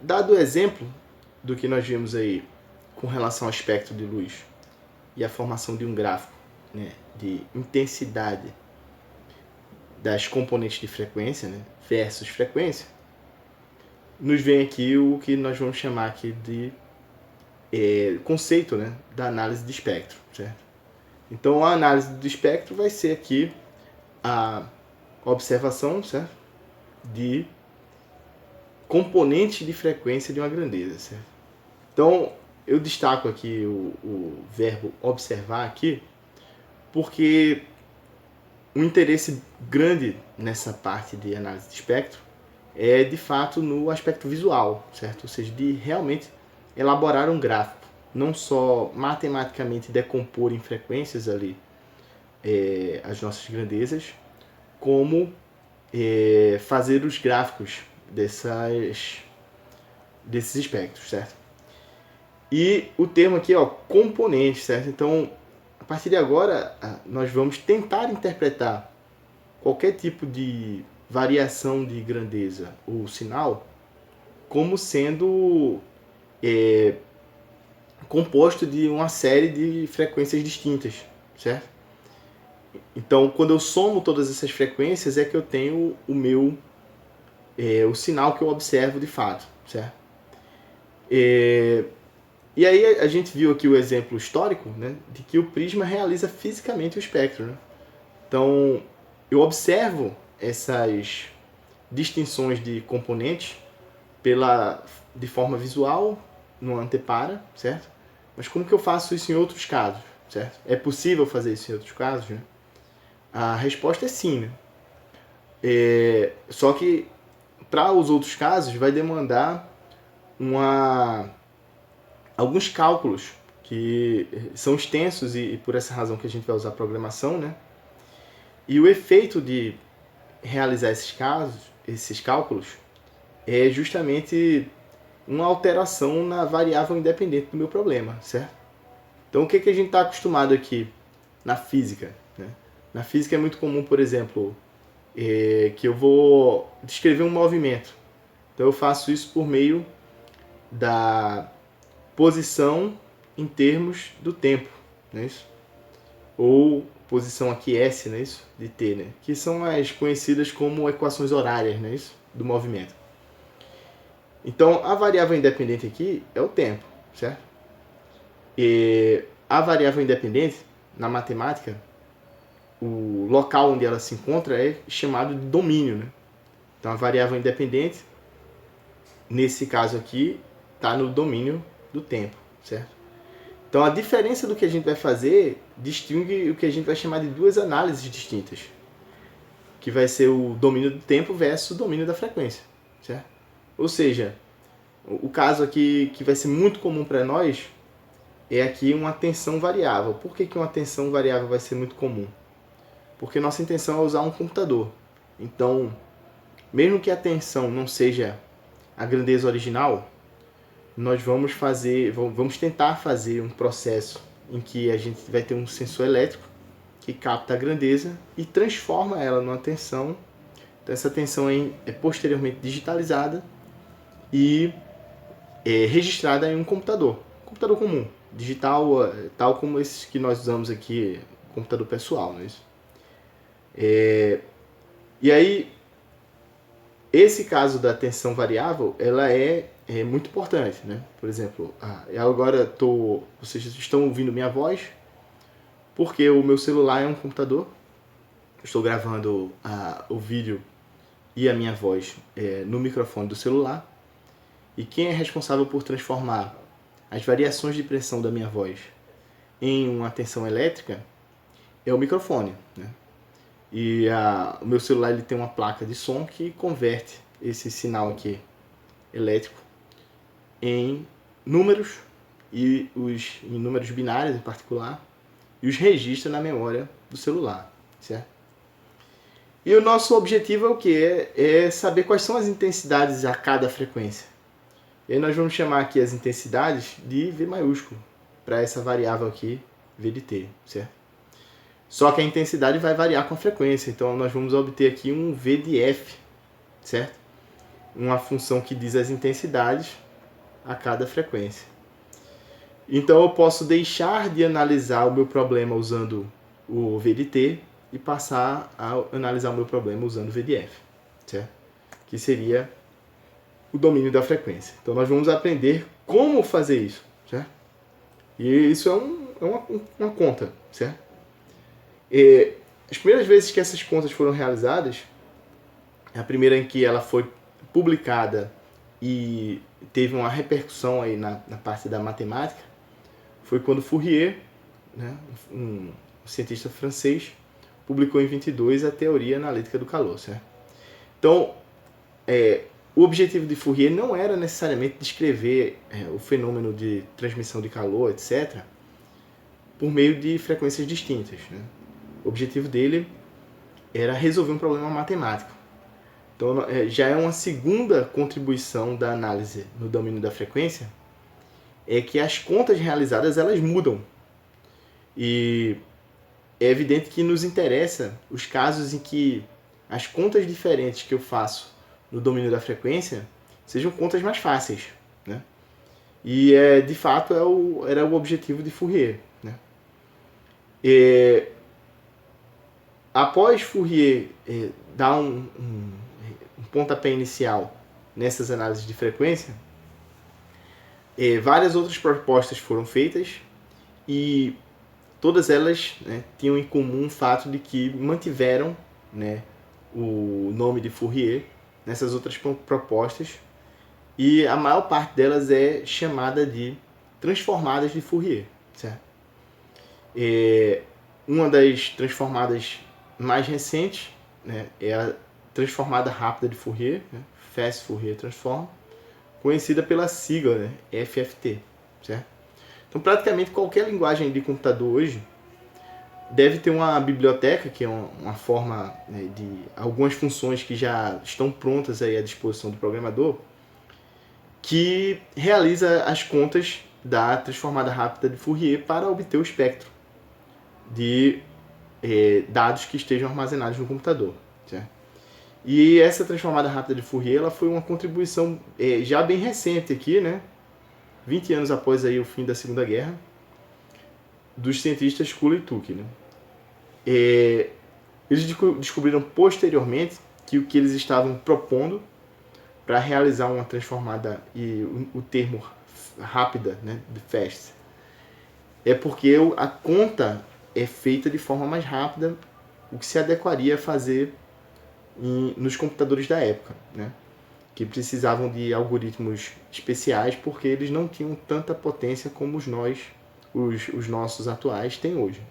dado o exemplo do que nós vimos aí com relação ao espectro de luz e a formação de um gráfico, né, de intensidade das componentes de frequência, né, versus frequência, nos vem aqui o que nós vamos chamar aqui de conceito, né, da análise de espectro, certo? Então a análise do espectro vai ser aqui a observação, certo, de componentes de frequência de uma grandeza, certo? Então eu destaco aqui o verbo observar aqui porque um interesse grande nessa parte de análise de espectro é de fato no aspecto visual, certo? Ou seja, de realmente elaborar um gráfico, não só matematicamente decompor em frequências ali as nossas grandezas, como fazer os gráficos desses espectros, certo? E o termo aqui, ó, componente, certo? Então, a partir de agora, nós vamos tentar interpretar qualquer tipo de variação de grandeza ou sinal como sendo composto de uma série de frequências distintas, certo? Então, quando eu somo todas essas frequências, é que eu tenho o sinal que eu observo de fato, certo? E aí a gente viu aqui o exemplo histórico, né, de que o prisma realiza fisicamente o espectro, né? Então, eu observo essas distinções de componentes de forma visual, no antepara, certo? Mas como que eu faço isso em outros casos, certo? É possível fazer isso em outros casos, né? A resposta é sim, né? Só que para os outros casos vai demandar alguns cálculos que são extensos e por essa razão que a gente vai usar programação, né? E o efeito de realizar esses cálculos é justamente uma alteração na variável independente do meu problema, certo? Então, o que a gente está acostumado aqui na física, né? Na física é muito comum, por exemplo, que eu vou descrever um movimento. Então, eu faço isso por meio da posição em termos do tempo, não é isso? Ou posição aqui S, não é isso? De T, né? Que são as conhecidas como equações horárias, não é isso? Do movimento. Então, a variável independente aqui é o tempo, certo? E a variável independente, na matemática, o local onde ela se encontra é chamado de domínio, né? Então, a variável independente, nesse caso aqui, está no domínio do tempo, certo? Então, a diferença do que a gente vai fazer distingue o que a gente vai chamar de duas análises distintas, que vai ser o domínio do tempo versus o domínio da frequência, certo? Ou seja, o caso aqui que vai ser muito comum para nós é aqui uma tensão variável. Por que uma tensão variável vai ser muito comum? Porque nossa intenção é usar um computador. Então, mesmo que a tensão não seja a grandeza original, nós vamos tentar fazer um processo em que a gente vai ter um sensor elétrico que capta a grandeza e transforma ela numa tensão. Então, essa tensão é posteriormente digitalizada e registrada em um computador comum, digital, tal como esses que nós usamos aqui, computador pessoal, não é isso? E aí, esse caso da tensão variável, ela é muito importante, né? Por exemplo, agora vocês estão ouvindo minha voz, porque o meu celular é um computador. Estou gravando o vídeo e a minha voz no microfone do celular. E quem é responsável por transformar as variações de pressão da minha voz em uma tensão elétrica é o microfone, né? E o meu celular ele tem uma placa de som que converte esse sinal aqui elétrico em números, e em números binários em particular, e os registra na memória do celular, certo? E o nosso objetivo é o que? É saber quais são as intensidades a cada frequência. E aí nós vamos chamar aqui as intensidades de V maiúsculo, para essa variável aqui, V de T, certo? Só que a intensidade vai variar com a frequência, então nós vamos obter aqui um V de F, certo? uma função que diz as intensidades a cada frequência. Então eu posso deixar de analisar o meu problema usando o VDT e passar a analisar o meu problema usando o VDF, certo? Que seria o domínio da frequência. Então nós vamos aprender como fazer isso, certo? E isso é uma conta, certo? As primeiras vezes que essas contas foram realizadas, a primeira em que ela foi publicada e teve uma repercussão aí na parte da matemática, foi quando Fourier, né, um cientista francês, publicou em 22 a teoria analítica do calor, certo? Então, o objetivo de Fourier não era necessariamente descrever o fenômeno de transmissão de calor, etc., por meio de frequências distintas, né? O objetivo dele era resolver um problema matemático. Então, já é uma segunda contribuição da análise no domínio da frequência, é que as contas realizadas elas mudam. E é evidente que nos interessa os casos em que as contas diferentes que eu faço no domínio da frequência sejam contas mais fáceis, né? E de fato era o objetivo de Fourier, né? Após Fourier dar um pontapé inicial nessas análises de frequência, várias outras propostas foram feitas e todas elas, né, tinham em comum o fato de que mantiveram, né, o nome de Fourier nessas outras propostas, e a maior parte delas é chamada de transformadas de Fourier, certo? Uma das transformadas mais recentes, né, é a transformada rápida de Fourier, né, Fast Fourier Transform, conhecida pela sigla, né, FFT, certo? Então, praticamente qualquer linguagem de computador hoje deve ter uma biblioteca, que é uma forma, né, de algumas funções que já estão prontas aí à disposição do programador, que realiza as contas da transformada rápida de Fourier para obter o espectro de dados que estejam armazenados no computador, certo? E essa transformada rápida de Fourier ela foi uma contribuição já bem recente aqui, né? 20 anos após aí o fim da Segunda Guerra, dos cientistas Sculler e Tukey, né? Eles descobriram posteriormente que o que eles estavam propondo para realizar uma transformada, e o termo rápida, né, de fast, é porque a conta é feita de forma mais rápida, o que se adequaria a fazer nos computadores da época, né, que precisavam de algoritmos especiais porque eles não tinham tanta potência como os nossos atuais têm hoje.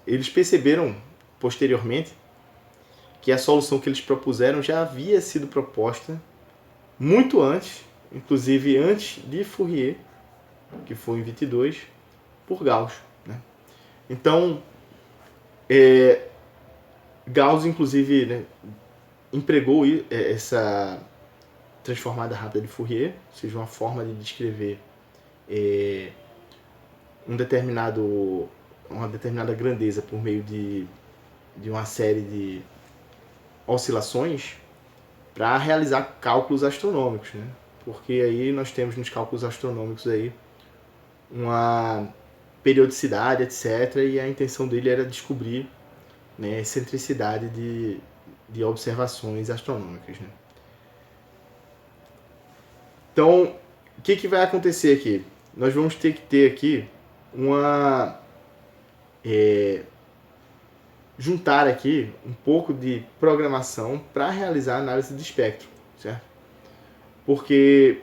Eles perceberam posteriormente que a solução que eles propuseram já havia sido proposta muito antes, inclusive antes de Fourier, que foi em 22, por Gauss, né? Então, Gauss, inclusive, né, empregou essa transformada rápida de Fourier, ou seja, uma forma de descrever uma determinada grandeza por meio de uma série de oscilações para realizar cálculos astronômicos, né? Porque aí nós temos nos cálculos astronômicos aí uma periodicidade, etc. E a intenção dele era descobrir, né, a excentricidade de observações astronômicas, né? Então, o que vai acontecer aqui? Nós vamos ter que ter aqui juntar aqui um pouco de programação para realizar a análise de espectro, certo? Porque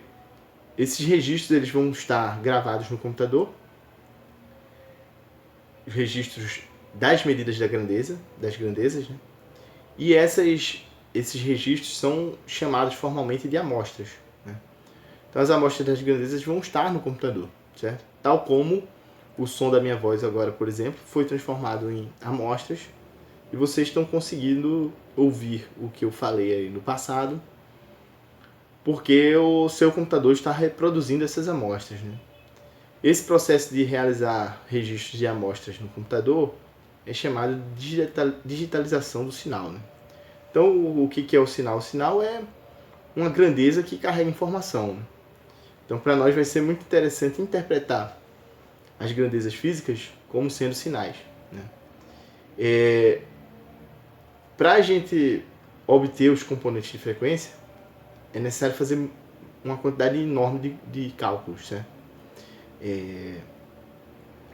esses registros eles vão estar gravados no computador, os registros das medidas das grandezas, né? E esses registros são chamados formalmente de amostras, né? Então as amostras das grandezas vão estar no computador, certo? Tal como o som da minha voz agora, por exemplo, foi transformado em amostras e vocês estão conseguindo ouvir o que eu falei aí no passado, porque o seu computador está reproduzindo essas amostras, né? Esse processo de realizar registros de amostras no computador é chamado de digitalização do sinal, né? Então, o que é o sinal? O sinal é uma grandeza que carrega informação. Então, para nós vai ser muito interessante interpretar as grandezas físicas como sendo sinais, né? Para a gente obter os componentes de frequência, é necessário fazer uma quantidade enorme de cálculos, certo?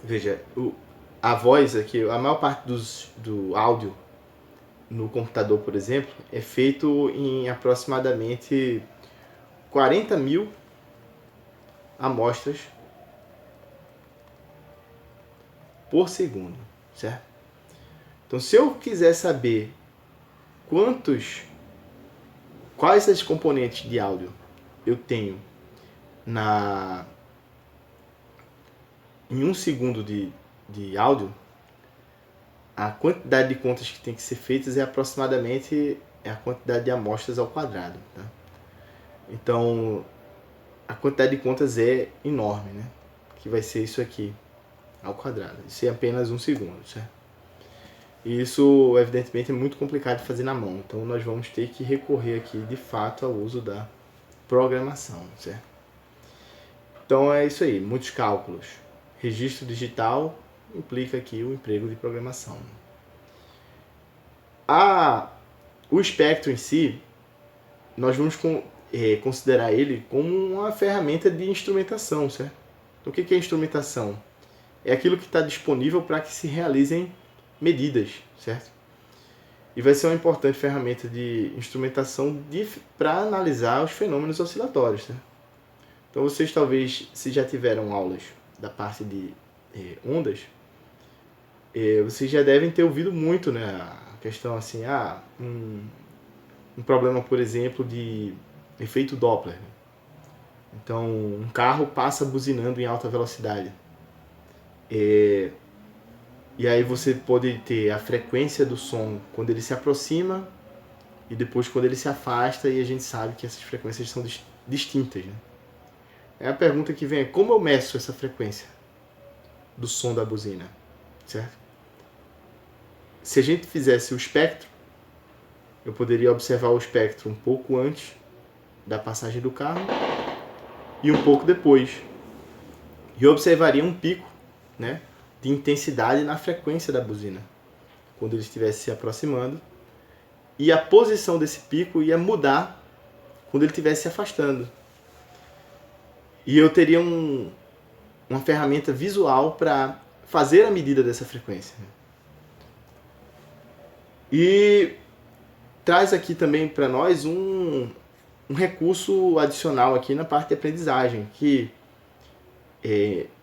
Veja, a voz aqui, a maior parte do áudio no computador, por exemplo, é feito em aproximadamente 40 mil amostras por segundo, certo? Então, se eu quiser saber quais as componentes de áudio eu tenho em 1 segundo de áudio, a quantidade de contas que tem que ser feitas é aproximadamente a quantidade de amostras ao quadrado, tá? Então, a quantidade de contas é enorme, né? Que vai ser isso aqui ao quadrado. Isso é apenas 1 segundo, certo? E isso, evidentemente, é muito complicado de fazer na mão. Então, nós vamos ter que recorrer aqui, de fato, ao uso da programação, certo? Então, é isso aí, muitos cálculos. Registro digital implica aqui o emprego de programação. O espectro em si, nós vamos considerar ele como uma ferramenta de instrumentação, certo? Então, o que é instrumentação? É aquilo que está disponível para que se realizem medidas, certo? E vai ser uma importante ferramenta de instrumentação para analisar os fenômenos oscilatórios, certo? Então, vocês talvez, se já tiveram aulas da parte de ondas, vocês já devem ter ouvido muito, né, a questão assim, um problema, por exemplo, de efeito Doppler. Então, um carro passa buzinando em alta velocidade. E aí você pode ter a frequência do som quando ele se aproxima e depois quando ele se afasta, e a gente sabe que essas frequências são distintas, né? A pergunta que vem é: como eu meço essa frequência do som da buzina, certo? Se a gente fizesse o espectro, eu poderia observar o espectro um pouco antes da passagem do carro e um pouco depois. E eu observaria um pico, né, de intensidade na frequência da buzina, quando ele estivesse se aproximando. E a posição desse pico ia mudar quando ele estivesse se afastando. E eu teria uma ferramenta visual para fazer a medida dessa frequência. E traz aqui também para nós um recurso adicional aqui na parte de aprendizagem, que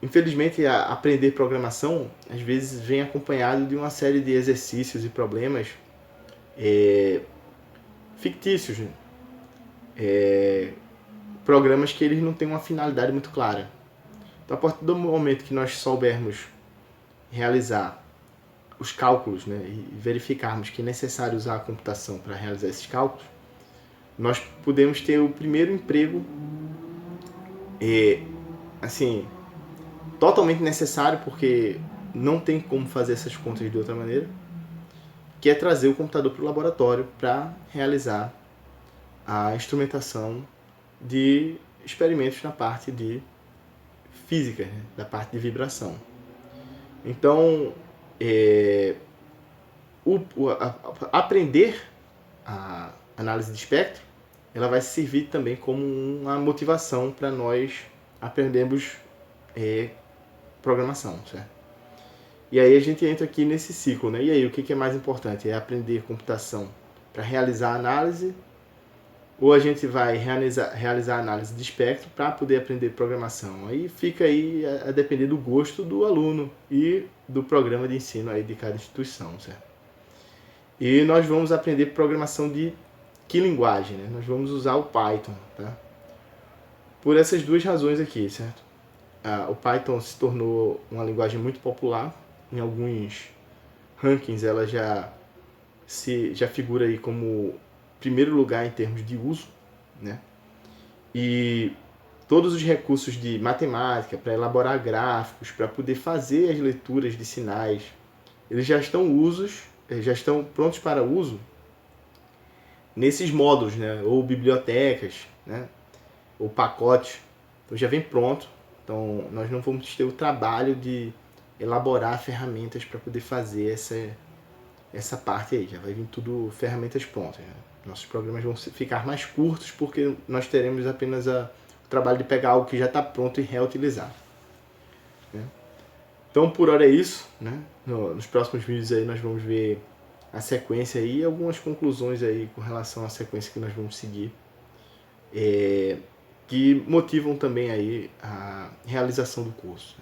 infelizmente aprender programação às vezes vem acompanhado de uma série de exercícios e problemas fictícios, né? Programas que eles não têm uma finalidade muito clara. Então, a partir do momento que nós soubermos realizar os cálculos, né, e verificarmos que é necessário usar a computação para realizar esses cálculos, nós podemos ter o primeiro emprego assim, totalmente necessário, porque não tem como fazer essas contas de outra maneira, que é trazer o computador para o laboratório para realizar a instrumentação de experimentos na parte de física, né, da parte de vibração. Então, aprender a análise de espectro, ela vai servir também como uma motivação para nós aprendermos programação, certo? E aí a gente entra aqui nesse ciclo, né? E aí, o que é mais importante? É aprender computação para realizar a análise, ou a gente vai realizar a análise de espectro para poder aprender programação? Aí fica aí a depender do gosto do aluno e do programa de ensino aí de cada instituição, certo? E nós vamos aprender programação de que linguagem, né? Nós vamos usar o Python, tá? Por essas duas razões aqui, certo? O Python se tornou uma linguagem muito popular. Em alguns rankings ela já figura aí como primeiro lugar em termos de uso, né? E todos os recursos de matemática para elaborar gráficos, para poder fazer as leituras de sinais, eles já estão prontos para uso nesses módulos, né? Ou bibliotecas, né? Ou pacotes. Então já vem pronto. Então nós não vamos ter o trabalho de elaborar ferramentas para poder fazer essa parte aí. Já vai vir tudo ferramentas prontas, né? Nossos programas vão ficar mais curtos porque nós teremos apenas o trabalho de pegar algo que já está pronto e reutilizar, né? Então por hora é isso, né? Nos próximos vídeos aí nós vamos ver a sequência aí e algumas conclusões aí com relação à sequência que nós vamos seguir, que motivam também aí a realização do curso.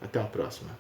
Até a próxima.